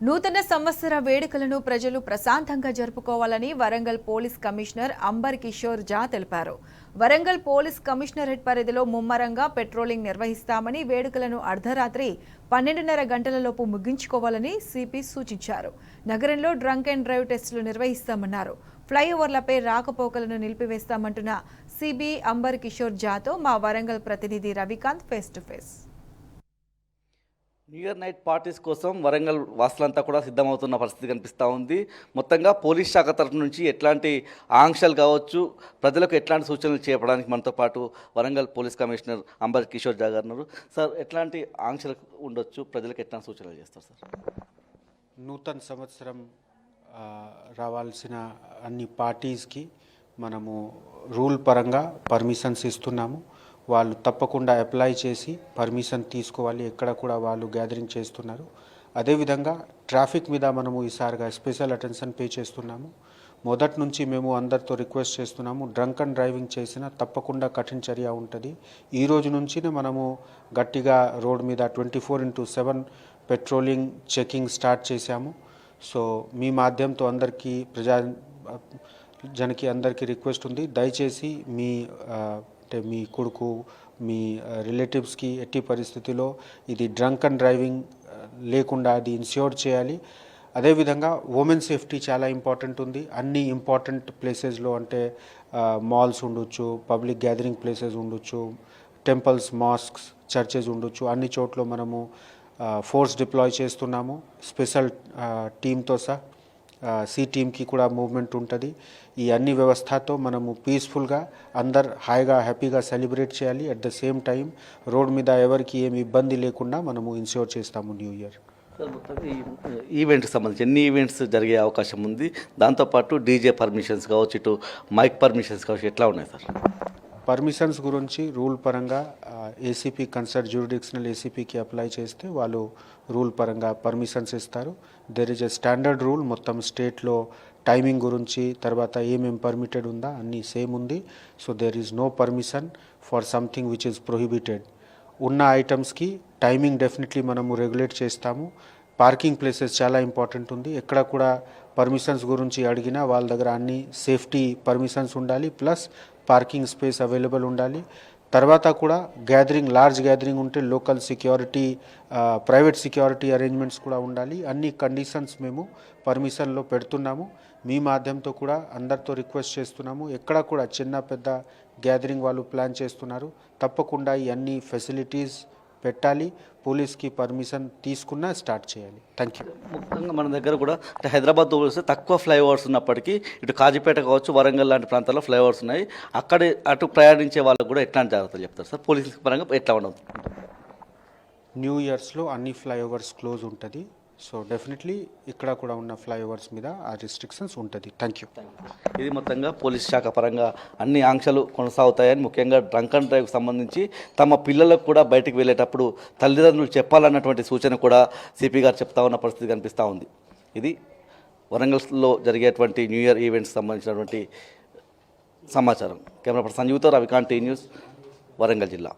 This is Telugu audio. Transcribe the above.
నూతన సంవత్సర వేడుకలను ప్రజలు ప్రశాంతంగా జరుపుకోవాలని వరంగల్ పోలీస్ కమిషనర్ అంబర్ కిషోర్ జా తెలిపారు. వరంగల్ పోలీస్ కమిషనరేట్ పరిధిలో ముమ్మరంగా పెట్రోలింగ్ నిర్వహిస్తామని, వేడుకలను అర్ధరాత్రి 12:30 గంటలలోపు ముగించుకోవాలని సిపి సూచించారు. నగరంలో డ్రంక్ అండ్ డ్రైవ్ టెస్టులు నిర్వహిస్తామన్నారు. ఫ్లైఓవర్లపై రాకపోకలను నిలిపివేస్తామంటున్న సిబి అంబర్ కిషోర్ జాతో మా వరంగల్ ప్రతినిధి Ravikanth face to face. New year night parties కోసం వరంగల్ వాసులంతా కూడా సిద్ధమవుతున్న పరిస్థితి కనిపిస్తూ ఉంది. మొత్తంగా పోలీస్ శాఖ తరఫు నుంచి ఎట్లాంటి ఆంక్షలు కావచ్చు, ప్రజలకు ఎట్లాంటి సూచనలు చేయడానికి మనతో పాటు వరంగల్ పోలీస్ కమిషనర్ అంబర్ కిషోర్ జా గారు ఉన్నారు. సార్, ఎట్లాంటి ఆంక్షలు ఉండొచ్చు, ప్రజలకు ఎట్లాంటి సూచనలు చేస్తారు సార్? నూతన సంవత్సరం రావాల్సిన అన్ని పార్టీస్కి మనము రూల్ పరంగా పర్మిషన్స్ ఇస్తున్నాము. వాళ్ళు తప్పకుండా అప్లై చేసి పర్మిషన్ తీసుకోవాలి. ఎక్కడ కూడా వాళ్ళు గ్యాదరింగ్ చేస్తున్నారు. అదేవిధంగా ట్రాఫిక్ మీద మనము ఈసారిగా స్పెషల్ అటెన్షన్ పే చేస్తున్నాము. మొదటి నుంచి మేము అందరితో రిక్వెస్ట్ చేస్తున్నాము, డ్రంక్ అండ్ డ్రైవింగ్ చేసినా తప్పకుండా కఠిన చర్య ఉంటుంది. ఈ రోజు నుంచినే మనము గట్టిగా రోడ్ మీద 24/7 పెట్రోలింగ్ చెకింగ్ స్టార్ట్ చేశాము. సో మీ మాధ్యమంతో అందరికీ ప్రజాజనకి అందరికీ రిక్వెస్ట్ ఉంది, దయచేసి మీ కొడుకు, మీ రిలేటివ్స్కి ఎట్టి పరిస్థితిలో ఇది డ్రంక్ అండ్ డ్రైవింగ్ లేకుండా అది ఇన్ష్యూర్ చేయాలి. అదేవిధంగా ఉమెన్ సేఫ్టీ చాలా ఇంపార్టెంట్ ఉంది. అన్ని ఇంపార్టెంట్ ప్లేసెస్లో, అంటే మాల్స్ ఉండొచ్చు, పబ్లిక్ గ్యాదరింగ్ ప్లేసెస్ ఉండొచ్చు, టెంపుల్స్, మాస్క్స్, చర్చెస్ ఉండొచ్చు, అన్ని చోట్ల మనము ఫోర్స్ డిప్లాయ్ చేస్తున్నాము. స్పెషల్ టీమ్తో సి టీమ్కి కూడా మూవ్మెంట్ ఉంటుంది. ఈ అన్ని వ్యవస్థతో మనము పీస్ఫుల్గా అందరు హాయిగా హ్యాపీగా సెలబ్రేట్ చేయాలి. At the same time road మీద ఎవరికి ఏమి ఇబ్బంది లేకుండా మనము ఇన్ష్యూర్ చేస్తాము న్యూ ఇయర్. ఈవెంట్కి సంబంధించి ఎన్ని ఈవెంట్స్ జరిగే అవకాశం ఉంది? దాంతోపాటు డీజే పర్మిషన్స్ కావచ్చు, ఇటు మైక్ పర్మిషన్స్ కావచ్చు, ఎట్లా ఉన్నాయి సార్? పర్మిషన్స్ గురించి రూల్ పరంగా ఏసీపీ కన్సర్ట్ జ్యూరిడిక్షనల్ ఏసీపీకి అప్లై చేస్తే వాళ్ళు రూల్ పరంగా పర్మిషన్స్ ఇస్తారు. There is a standard rule మొత్తం స్టేట్లో టైమింగ్ గురించి, తర్వాత ఏమేమి పర్మిటెడ్ ఉందా అన్నీ సేమ్ ఉంది. So there is no permission for something which is prohibited. ఉన్న ఐటమ్స్కి టైమింగ్ డెఫినెట్లీ మనము రెగ్యులేట్ చేస్తాము. పార్కింగ్ ప్లేసెస్ చాలా ఇంపార్టెంట్ ఉంది. ఎక్కడ కూడా పర్మిషన్స్ గురించి అడిగినా వాళ్ళ దగ్గర అన్ని సేఫ్టీ పర్మిషన్స్ ఉండాలి, ప్లస్ పార్కింగ్ స్పేస్ అవైలబుల్ ఉండాలి. తర్వాత కూడా లార్జ్ గ్యాదరింగ్ ఉంటే local security, private security arrangements కూడా ఉండాలి. అన్ని కండిషన్స్ మేము పర్మిషన్లో పెడుతున్నాము. మీ మాధ్యమంతో కూడా అందరితో రిక్వెస్ట్ చేస్తున్నాము, ఎక్కడ కూడా చిన్న పెద్ద గ్యాదరింగ్ వాళ్ళు ప్లాన్ చేస్తున్నారు, తప్పకుండా ఈ అన్ని ఫెసిలిటీస్ పెట్టాలి. పోలీస్కి పర్మిషన్ తీసుకున్నా స్టార్ట్ చేయాలి. Thank you. ముఖ్యంగా మన దగ్గర కూడా అంటే హైదరాబాద్తో పోలిస్తే తక్కువ ఫ్లైఓవర్స్ ఉన్నప్పటికీ ఇటు కాజీపేట కావచ్చు, వరంగల్ లాంటి ప్రాంతాల్లో ఫ్లైఓవర్స్ ఉన్నాయి. అక్కడే అటు ప్రయాణించే వాళ్ళకు కూడా ఎట్లాంటి జాగ్రత్తలు చెప్తారు సార్? పోలీస్ పరంగా ఎట్లా ఉండదు? న్యూ ఇయర్స్లో అన్ని ఫ్లైఓవర్స్ క్లోజ్ ఉంటుంది. సో డెఫినెట్లీ ఇక్కడ కూడా ఉన్న ఫ్లైఓవర్స్ మీద ఆ రిస్ట్రిక్షన్స్ ఉంటుంది. Thank you. ఇది మొత్తంగా పోలీస్ శాఖ పరంగా అన్ని ఆంక్షలు కొనసాగుతాయని, ముఖ్యంగా డ్రంక్ అండ్ డ్రైవ్కి సంబంధించి తమ పిల్లలకు కూడా బయటకు వెళ్ళేటప్పుడు తల్లిదండ్రులు చెప్పాలన్నటువంటి సూచన కూడా సిపి గారు చెప్తా ఉన్న పరిస్థితి కనిపిస్తూ ఉంది. ఇది వరంగల్లో జరిగేటువంటి న్యూ ఇయర్ ఈవెంట్స్ సంబంధించినటువంటి సమాచారం. కెమెరా పర్సన్ సంజీవ్తో రవికాంత్, టీ న్యూస్, వరంగల్ జిల్లా.